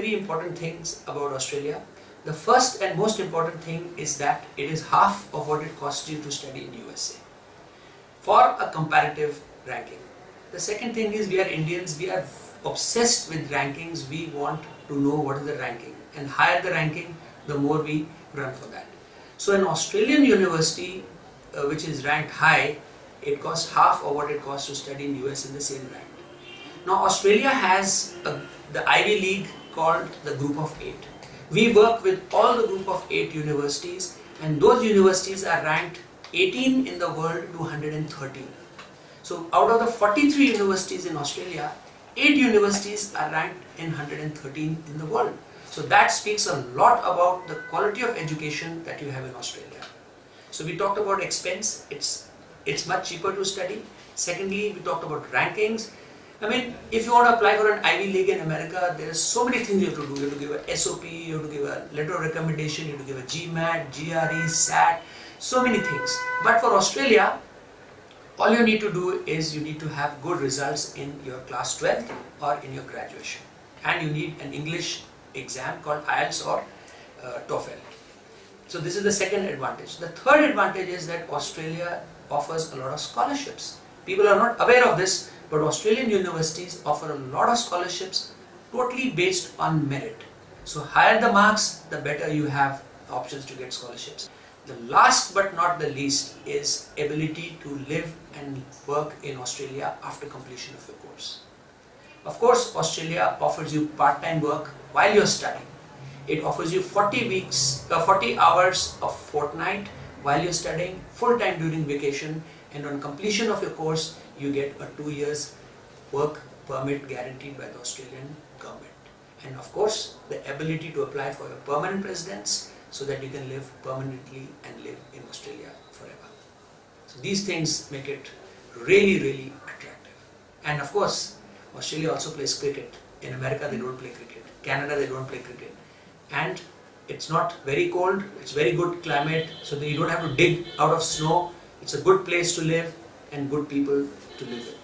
three important things about Australia. The first and most important thing is that it is half of what it costs you to study in USA for a comparative ranking. The second thing is we are Indians, we are obsessed with rankings. We want to know what is the ranking, and higher the ranking, the more we run for that. So an Australian university which is ranked high, it costs half of what it costs to study in US in the same rank. Now Australia has the Ivy League called the Group of 8. We work with all the Group of 8 universities, and those universities are ranked 18 in the world to 113. So out of the 43 universities in Australia, 8 universities are ranked in 113 in the world. So that speaks a lot about the quality of education that you have in Australia. So we talked about expense, it's much cheaper to study. Secondly, we talked about rankings. I mean, if you want to apply for an Ivy League in America, there are so many things you have to do. You have to give a SOP, you have to give a letter of recommendation, you have to give a GMAT, GRE, SAT, so many things. But for Australia, all you need to do is you need to have good results in your class 12th or in your graduation. And you need an English exam called IELTS or TOEFL. So this is the second advantage. The third advantage is that Australia offers a lot of scholarships. People are not aware of this, but Australian universities offer a lot of scholarships totally based on merit. So higher the marks, the better you have options to get scholarships. The last but not the least is ability to live and work in Australia after completion of your course. Of course, Australia offers you part-time work while you're studying. It offers you 40 hours of fortnight while you're studying, full-time during vacation, and on completion of your course, you get a 2 years work permit guaranteed by the Australian government. And of course, the ability to apply for a permanent residence so that you can live permanently and live in Australia forever. So these things make it really, really attractive. And of course, Australia also plays cricket. In America, they don't play cricket. Canada, they don't play cricket. And it's not very cold, it's very good climate, so that you don't have to dig out of snow. It's a good place to live and good people to live with.